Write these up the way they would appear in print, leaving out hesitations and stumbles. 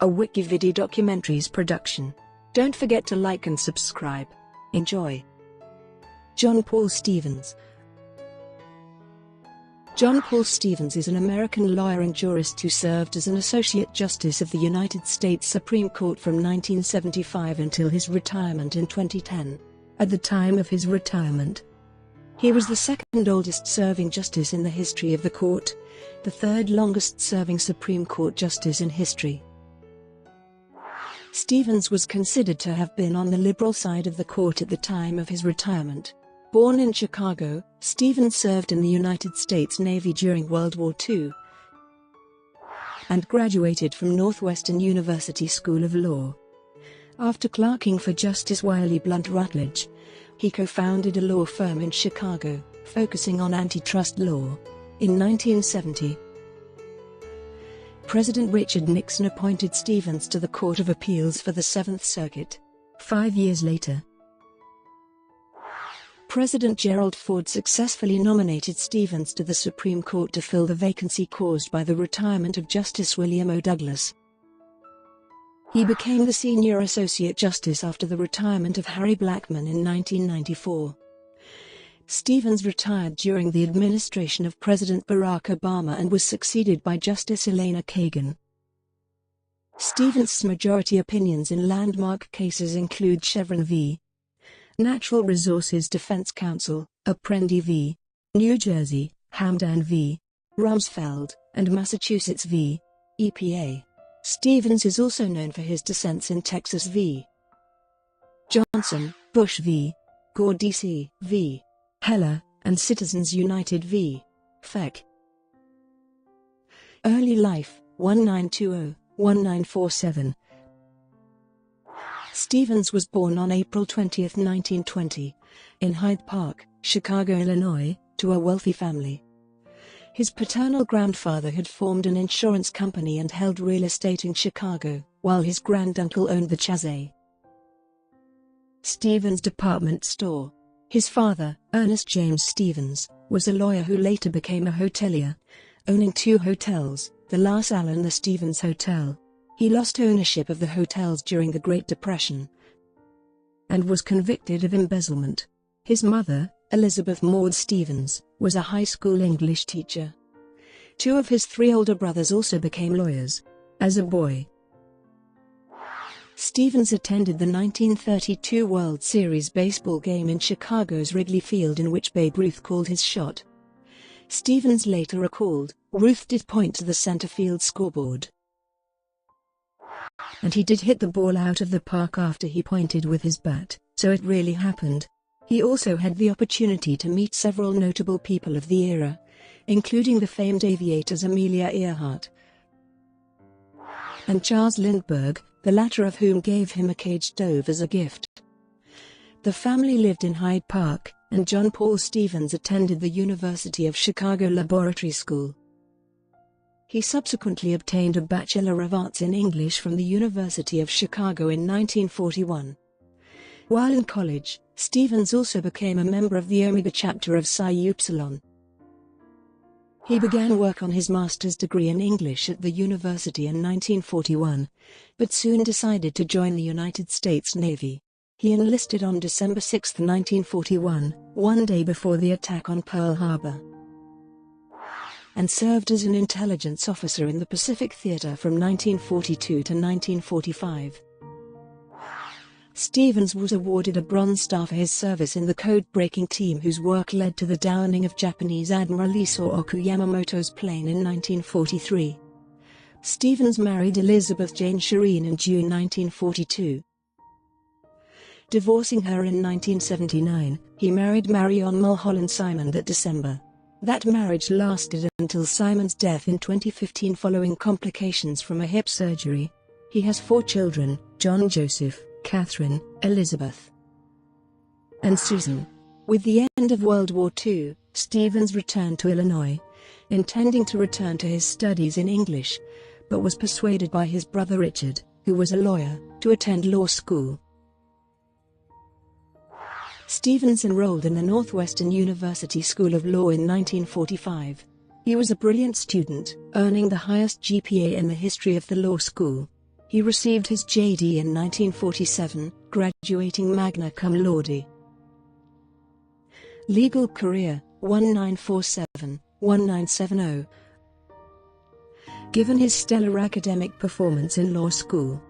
a WikiVidi documentaries production. Don't forget to like and subscribe. Enjoy. John Paul Stevens. John Paul Stevens is an American lawyer and jurist who served as an Associate Justice of the United States Supreme Court from 1975 until his retirement in 2010. At the time of his retirement, he was the second oldest serving justice in the history of the court, the third longest serving Supreme Court justice in history. Stevens was considered to have been on the liberal side of the court at the time of his retirement. Born in Chicago, Stevens served in the United States Navy during World War II and graduated from Northwestern University School of Law. After clerking for Justice Wiley Blount Rutledge, he co-founded a law firm in Chicago, focusing on antitrust law. In 1970, President Richard Nixon appointed Stevens to the Court of Appeals for the Seventh Circuit. 5 years later, President Gerald Ford successfully nominated Stevens to the Supreme Court to fill the vacancy caused by the retirement of Justice William O. Douglas. He became the senior Associate Justice after the retirement of Harry Blackmun in 1994. Stevens retired during the administration of President Barack Obama and was succeeded by Justice Elena Kagan. Stevens' majority opinions in landmark cases include Chevron v. Natural Resources Defense Council, Apprendi v. New Jersey, Hamdan v. Rumsfeld, and Massachusetts v. EPA. Stevens is also known for his dissents in Texas v. Johnson, Bush v. Gore, D.C. v. Heller, and Citizens United v. Feck. Early life, 1920-1947. Stevens was born on April 20, 1920, in Hyde Park, Chicago, Illinois, to a wealthy family. His paternal grandfather had formed an insurance company and held real estate in Chicago, while his granduncle owned the Chazé Stevens department store. His father, Ernest James Stevens, was a lawyer who later became a hotelier, owning 2 hotels, the La Salle and the Stevens Hotel. He lost ownership of the hotels during the Great Depression and was convicted of embezzlement. His mother, Elizabeth Maud Stevens, was a high school English teacher. 2 of his 3 older brothers also became lawyers. As a boy, Stevens attended the 1932 World Series baseball game in Chicago's Wrigley Field in which Babe Ruth called his shot. Stevens later recalled, "Ruth did point to the center field scoreboard, and he did hit the ball out of the park after he pointed with his bat, so it really happened." He also had the opportunity to meet several notable people of the era, including the famed aviators Amelia Earhart and Charles Lindbergh, the latter of whom gave him a caged dove as a gift. The family lived in Hyde Park, and John Paul Stevens attended the University of Chicago Laboratory School. He subsequently obtained a Bachelor of Arts in English from the University of Chicago in 1941. While in college, Stevens also became a member of the Omega chapter of Psi Upsilon. He began work on his master's degree in English at the university in 1941, but soon decided to join the United States Navy. He enlisted on December 6, 1941, one day before the attack on Pearl Harbor, and served as an intelligence officer in the Pacific Theater from 1942 to 1945. Stevens was awarded a Bronze Star for his service in the code-breaking team whose work led to the downing of Japanese Admiral Isoroku Yamamoto's plane in 1943. Stevens married Elizabeth Jane Shireen in June 1942. Divorcing her in 1979, he married Marion Mulholland Simon that December. That marriage lasted until Simon's death in 2015 following complications from a hip surgery. He has 4 children, John Joseph, Catherine, Elizabeth, and Susan. With the end of World War II, Stevens returned to Illinois, intending to return to his studies in English, but was persuaded by his brother Richard, who was a lawyer, to attend law school. Stevens enrolled in the Northwestern University School of Law in 1945. He was a brilliant student, earning the highest GPA in the history of the law school. He received his J.D. in 1947, graduating magna cum laude. Legal career, 1947-1970. Given his stellar academic performance in law school,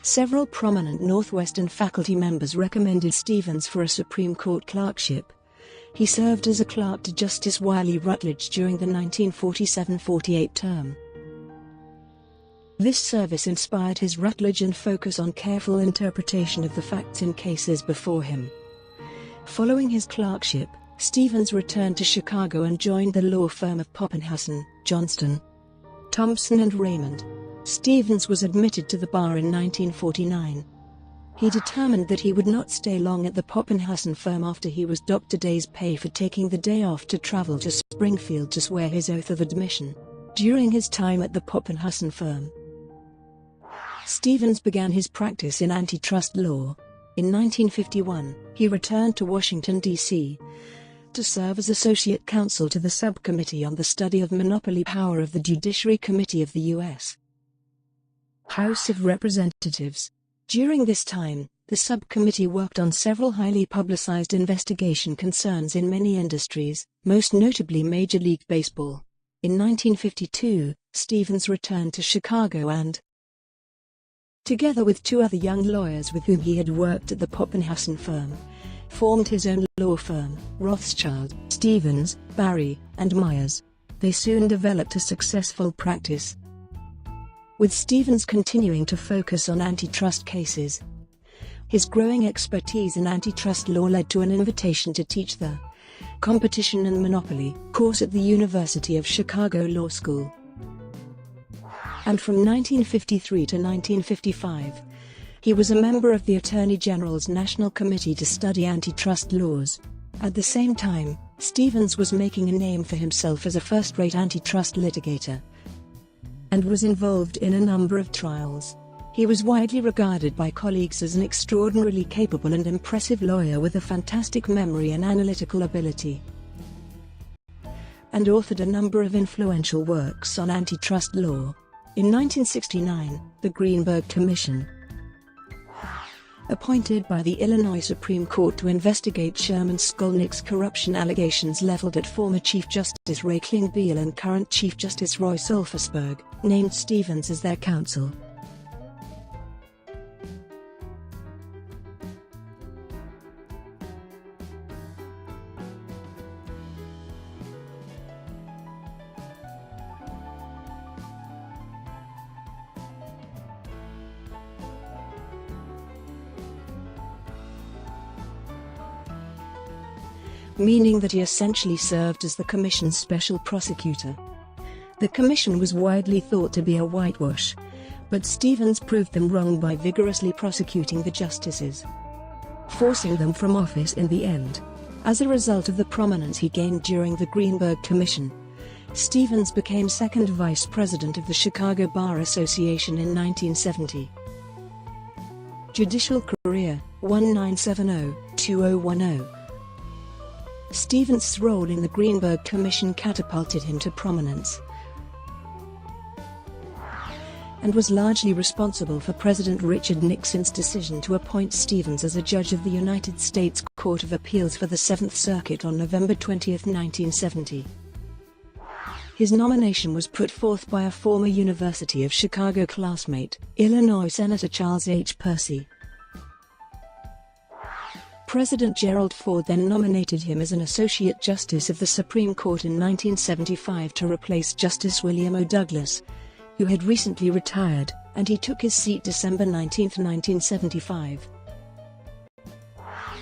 several prominent Northwestern faculty members recommended Stevens for a Supreme Court clerkship. He served as a clerk to Justice Wiley Rutledge during the 1947-48 term. This service inspired his Rutledge and focus on careful interpretation of the facts in cases before him. Following his clerkship, Stevens returned to Chicago and joined the law firm of Poppenhusen, Johnston, Thompson and Raymond. Stevens was admitted to the bar in 1949. He determined that he would not stay long at the Poppenhusen firm after he was docked a day's pay for taking the day off to travel to Springfield to swear his oath of admission. During his time at the Poppenhusen firm, Stevens began his practice in antitrust law. In 1951, he returned to Washington, D.C., to serve as associate counsel to the Subcommittee on the Study of Monopoly Power of the Judiciary Committee of the U.S. House of Representatives. During this time, the subcommittee worked on several highly publicized investigation concerns in many industries, most notably Major League Baseball. In 1952, Stevens returned to Chicago and, together with two other young lawyers with whom he had worked at the Poppenhusen firm, formed his own law firm, Rothschild, Stevens, Barry, and Myers. They soon developed a successful practice, with Stevens continuing to focus on antitrust cases. His growing expertise in antitrust law led to an invitation to teach the Competition and Monopoly course at the University of Chicago Law School. And from 1953 to 1955, he was a member of the Attorney General's National Committee to study antitrust laws. At the same time, Stevens was making a name for himself as a first-rate antitrust litigator, and was involved in a number of trials. He was widely regarded by colleagues as an extraordinarily capable and impressive lawyer with a fantastic memory and analytical ability, and authored a number of influential works on antitrust law. In 1969, the Greenberg Commission, appointed by the Illinois Supreme Court to investigate Sherman Skolnick's corruption allegations leveled at former Chief Justice Ray Klingbeil and current Chief Justice Roy Solfersberg, named Stevens as their counsel. Meaning that he essentially served as the Commission's special prosecutor. The Commission was widely thought to be a whitewash, but Stevens proved them wrong by vigorously prosecuting the justices, forcing them from office in the end. As a result of the prominence he gained during the Greenberg Commission, Stevens became second vice president of the Chicago Bar Association in 1970. Judicial career, 1970-2010. Stevens' role in the Greenberg Commission catapulted him to prominence, and was largely responsible for President Richard Nixon's decision to appoint Stevens as a judge of the United States Court of Appeals for the Seventh Circuit on November 20, 1970. His nomination was put forth by a former University of Chicago classmate, Illinois Senator Charles H. Percy. President Gerald Ford then nominated him as an Associate Justice of the Supreme Court in 1975 to replace Justice William O. Douglas, who had recently retired, and he took his seat December 19, 1975.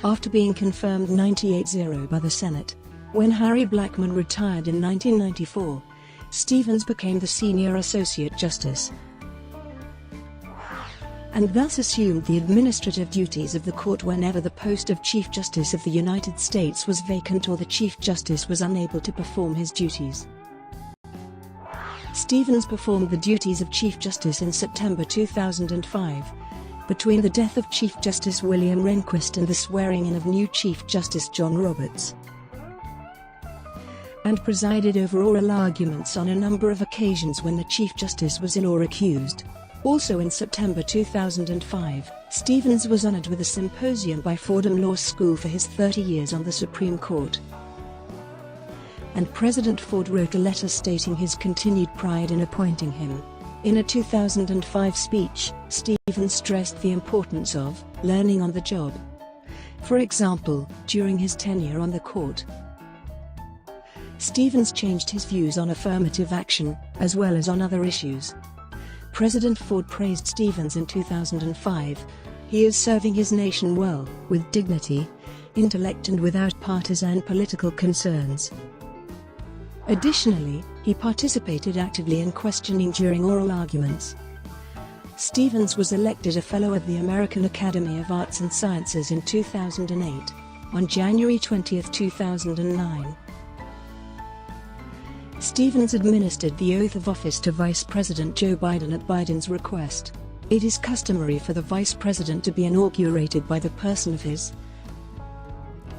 After being confirmed 98-0 by the Senate, when Harry Blackmun retired in 1994, Stevens became the Senior Associate Justice, and thus assumed the administrative duties of the court whenever the post of Chief Justice of the United States was vacant or the Chief Justice was unable to perform his duties. Stevens performed the duties of Chief Justice in September 2005, between the death of Chief Justice William Rehnquist and the swearing-in of new Chief Justice John Roberts, and presided over oral arguments on a number of occasions when the Chief Justice was ill or accused. Also in September 2005, Stevens was honored with a symposium by Fordham Law School for his 30 years on the Supreme Court. And President Ford wrote a letter stating his continued pride in appointing him. In a 2005 speech, Stevens stressed the importance of learning on the job. For example, during his tenure on the court, Stevens changed his views on affirmative action, as well as on other issues. President Ford praised Stevens in 2005. He is serving his nation well, with dignity, intellect and without partisan political concerns. Additionally, he participated actively in questioning during oral arguments. Stevens was elected a Fellow of the American Academy of Arts and Sciences in 2008. On January 20, 2009, Stevens administered the oath of office to Vice President Joe Biden at Biden's request. It is customary for the Vice President to be inaugurated by the person of his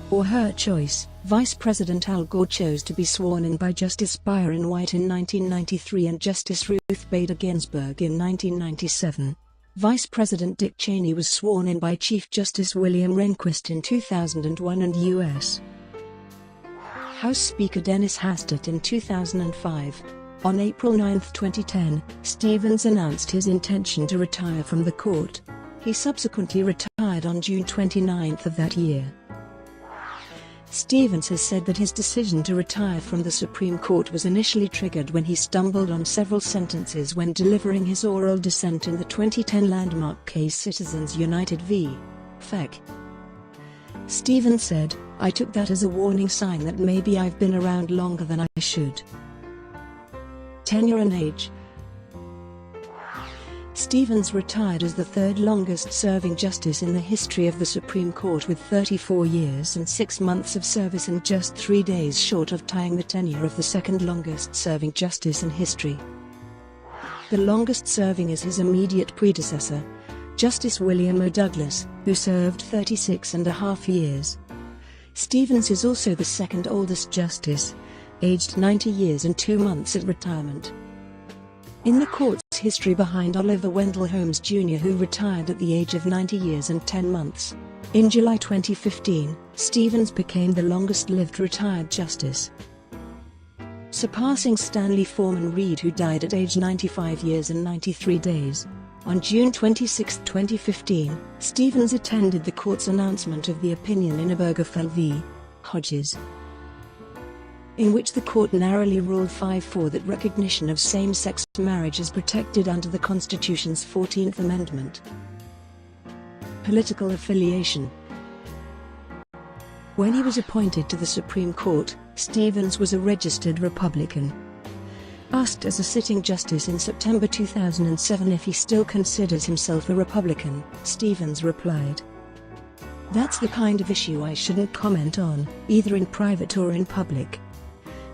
or her choice. Vice President Al Gore chose to be sworn in by Justice Byron White in 1993 and Justice Ruth Bader Ginsburg in 1997. Vice President Dick Cheney was sworn in by Chief Justice William Rehnquist in 2001 and U.S. House Speaker Dennis Hastert in 2005. On April 9, 2010, Stevens announced his intention to retire from the court. He subsequently retired on June 29 of that year. Stevens has said that his decision to retire from the Supreme Court was initially triggered when he stumbled on several sentences when delivering his oral dissent in the 2010 landmark case Citizens United v. Feck. Stevens said, "I took that as a warning sign that maybe I've been around longer than I should." Tenure and age. Stevens retired as the third longest-serving justice in the history of the Supreme Court with 34 years and 6 months of service and just 3 days short of tying the tenure of the second longest-serving justice in history. The longest-serving is his immediate predecessor, Justice William O. Douglas, who served 36.5 years. Stevens is also the second oldest justice, aged 90 years and 2 months at retirement. In the court's history behind Oliver Wendell Holmes Jr., who retired at the age of 90 years and 10 months. In July 2015, Stevens became the longest-lived retired justice, surpassing Stanley Foreman Reed, who died at age 95 years and 93 days. On June 26, 2015, Stevens attended the court's announcement of the opinion in Obergefell v. Hodges, in which the court narrowly ruled 5-4 that recognition of same-sex marriage is protected under the Constitution's 14th Amendment. Political affiliation. When he was appointed to the Supreme Court, Stevens was a registered Republican. Asked as a sitting justice in September 2007 if he still considers himself a Republican, Stevens replied, "That's the kind of issue I shouldn't comment on, either in private or in public."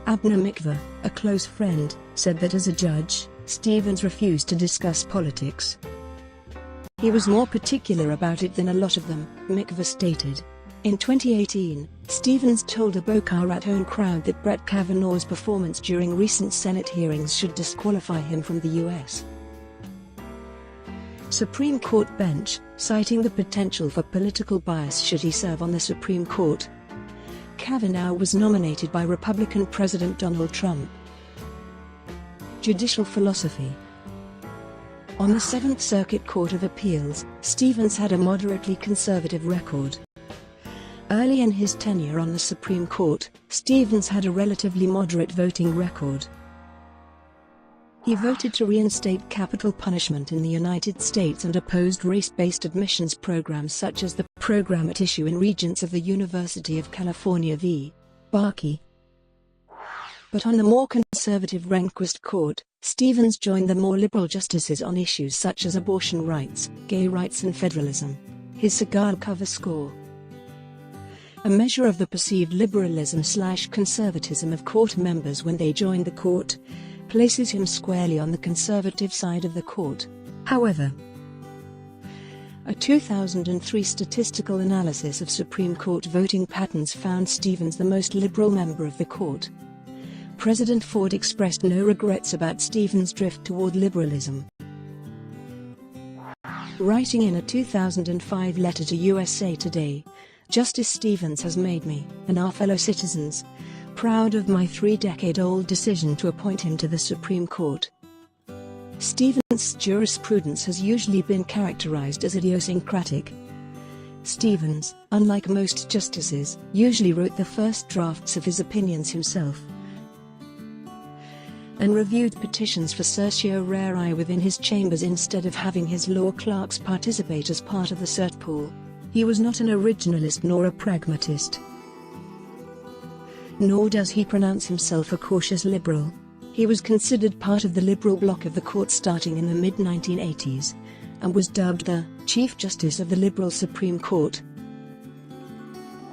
Abner Mikva, a close friend, said that as a judge, Stevens refused to discuss politics. He was more particular about it than a lot of them, Mikva stated. In 2018, Stevens told a Boca Raton crowd that Brett Kavanaugh's performance during recent Senate hearings should disqualify him from the U.S. Supreme Court bench, citing the potential for political bias should he serve on the Supreme Court. Kavanaugh was nominated by Republican President Donald Trump. Judicial philosophy. On the Seventh Circuit Court of Appeals, Stevens had a moderately conservative record. Early in his tenure on the Supreme Court, Stevens had a relatively moderate voting record. He voted to reinstate capital punishment in the United States and opposed race-based admissions programs such as the program at issue in Regents of the University of California v. Barkey. But on the more conservative Rehnquist Court, Stevens joined the more liberal justices on issues such as abortion rights, gay rights and federalism. His cigar cover score, a measure of the perceived liberalism/conservatism of court members when they joined the court, places him squarely on the conservative side of the court. However, a 2003 statistical analysis of Supreme Court voting patterns found Stevens the most liberal member of the court. President Ford expressed no regrets about Stevens' drift toward liberalism. Writing in a 2005 letter to USA Today, Justice Stevens has made me, and our fellow citizens, proud of my 3-decade-old decision to appoint him to the Supreme Court. Stevens' jurisprudence has usually been characterized as idiosyncratic. Stevens, unlike most justices, usually wrote the first drafts of his opinions himself and reviewed petitions for certiorari within his chambers instead of having his law clerks participate as part of the cert pool. He was not an originalist nor a pragmatist. Nor does he pronounce himself a cautious liberal. He was considered part of the liberal bloc of the court starting in the mid-1980s, and was dubbed the Chief Justice of the Liberal Supreme Court.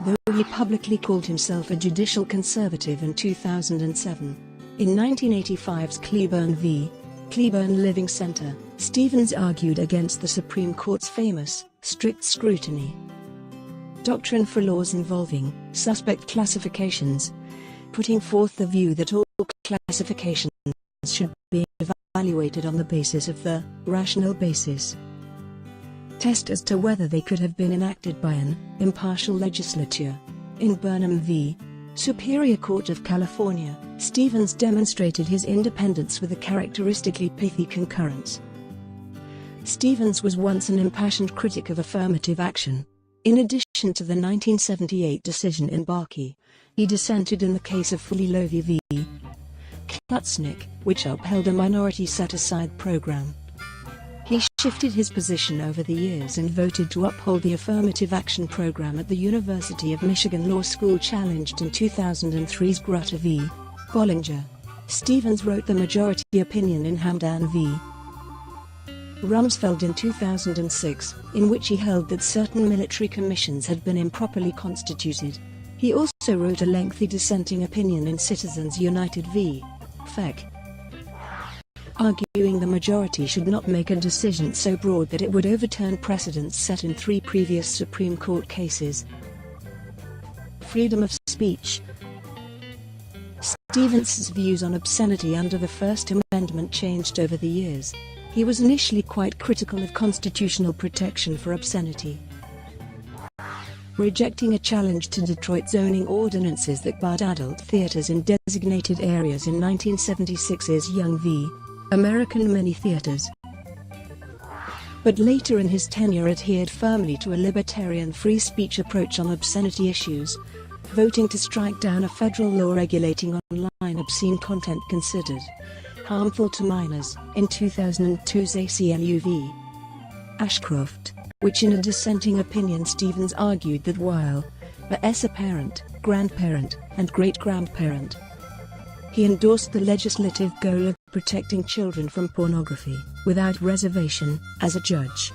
Though he publicly called himself a judicial conservative in 2007. In 1985's Cleburne v. Cleburne Living Center, Stevens argued against the Supreme Court's famous strict scrutiny doctrine for laws involving suspect classifications, putting forth the view that all classifications should be evaluated on the basis of the rational basis test as to whether they could have been enacted by an impartial legislature. In Burnham v. Superior Court of California, Stevens demonstrated his independence with a characteristically pithy concurrence. Stevens was once an impassioned critic of affirmative action. In addition to the 1978 decision in Barkey, he dissented in the case of Fulilovi v. Klutznick, which upheld a minority set-aside program. He shifted his position over the years and voted to uphold the affirmative action program at the University of Michigan Law School challenged in 2003's Grutter v. Bollinger. Stevens wrote the majority opinion in Hamdan v. Rumsfeld in 2006, in which he held that certain military commissions had been improperly constituted. He also wrote a lengthy dissenting opinion in Citizens United v. Feck, arguing the majority should not make a decision so broad that it would overturn precedents set in 3 previous Supreme Court cases. Freedom of speech. Stevens' views on obscenity under the First Amendment changed over the years. He was initially quite critical of constitutional protection for obscenity, rejecting a challenge to Detroit zoning ordinances that barred adult theaters in designated areas in 1976's Young v. American Many Theaters. But later in his tenure adhered firmly to a libertarian free speech approach on obscenity issues, voting to strike down a federal law regulating online obscene content considered harmful to minors in 2002's ACLU v. Ashcroft, which in a dissenting opinion Stevens argued that while as a parent, grandparent, and great-grandparent, he endorsed the legislative goal of protecting children from pornography, without reservation, as a judge.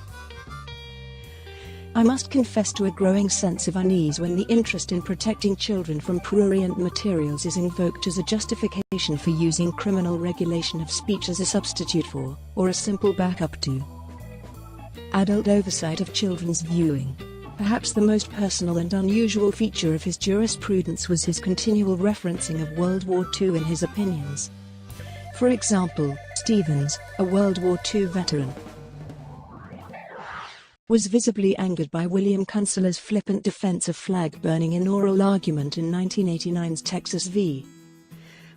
I must confess to a growing sense of unease when the interest in protecting children from prurient materials is invoked as a justification for using criminal regulation of speech as a substitute for, or a simple backup to, adult oversight of children's viewing. Perhaps the most personal and unusual feature of his jurisprudence was his continual referencing of World War II in his opinions. For example, Stevens, a World War II veteran, was visibly angered by William Kunstler's flippant defense of flag burning in oral argument in 1989's Texas v.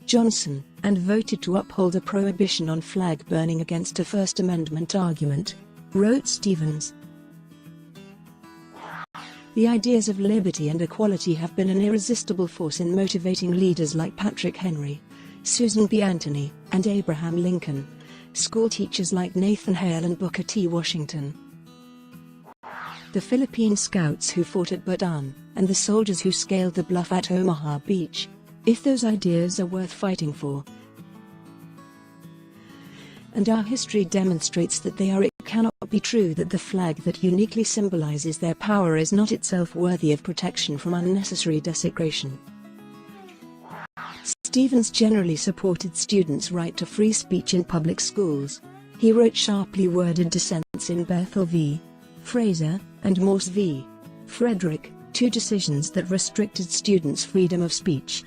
Johnson, and voted to uphold a prohibition on flag burning against a First Amendment argument, wrote Stevens. The ideas of liberty and equality have been an irresistible force in motivating leaders like Patrick Henry, Susan B. Anthony, and Abraham Lincoln, school teachers like Nathan Hale and Booker T. Washington, the Philippine scouts who fought at Bataan, and the soldiers who scaled the bluff at Omaha Beach, if those ideas are worth fighting for. And our history demonstrates that they are. It cannot be true that the flag that uniquely symbolizes their power is not itself worthy of protection from unnecessary desecration. Stevens generally supported students' right to free speech in public schools. He wrote sharply worded dissents in Bethel v. Fraser, and Morse v. Frederick, 2 decisions that restricted students' freedom of speech.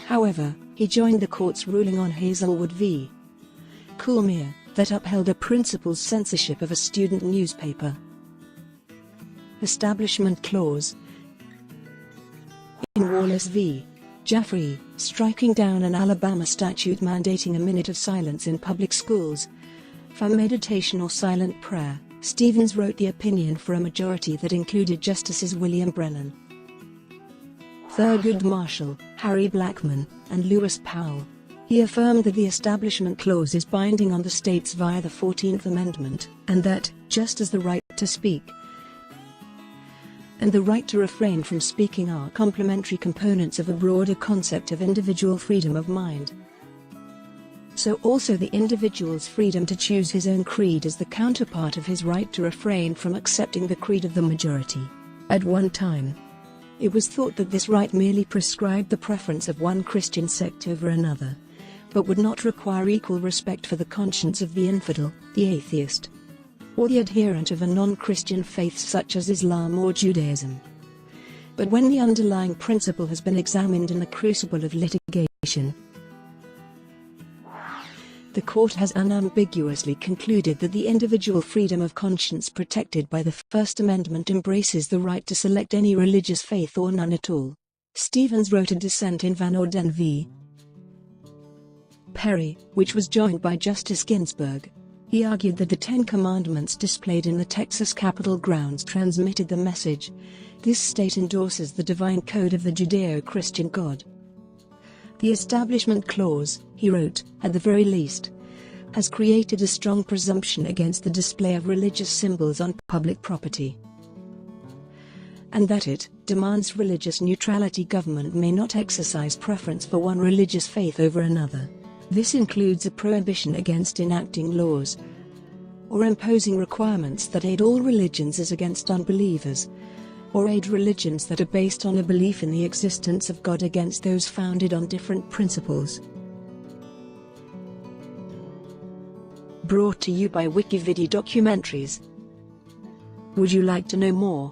However, he joined the court's ruling on Hazelwood v. Coolmere, that upheld a principal's censorship of a student newspaper. Establishment Clause. In Wallace v. Jaffrey, striking down an Alabama statute mandating a minute of silence in public schools for meditation or silent prayer, Stevens wrote the opinion for a majority that included Justices William Brennan, Thurgood Marshall, Harry Blackmun, and Lewis Powell. He affirmed that the Establishment Clause is binding on the states via the 14th Amendment, and that, just as the right to speak and the right to refrain from speaking are complementary components of a broader concept of individual freedom of mind, so also the individual's freedom to choose his own creed is the counterpart of his right to refrain from accepting the creed of the majority. At one time, it was thought that this right merely prescribed the preference of one Christian sect over another, but would not require equal respect for the conscience of the infidel, the atheist, or the adherent of a non-Christian faith such as Islam or Judaism. But when the underlying principle has been examined in the crucible of litigation, the court has unambiguously concluded that the individual freedom of conscience protected by the First Amendment embraces the right to select any religious faith or none at all. Stevens wrote a dissent in Van Orden v. Perry, which was joined by Justice Ginsburg. He argued that the Ten Commandments displayed in the Texas Capitol grounds transmitted the message, "This state endorses the divine code of the Judeo-Christian God." The Establishment Clause, he wrote, at the very least, has created a strong presumption against the display of religious symbols on public property, and that it demands religious neutrality. Government may not exercise preference for one religious faith over another. This includes a prohibition against enacting laws or imposing requirements that aid all religions as against unbelievers, or aid religions that are based on a belief in the existence of God against those founded on different principles. Brought to you by WikiVidi Documentaries. Would you like to know more?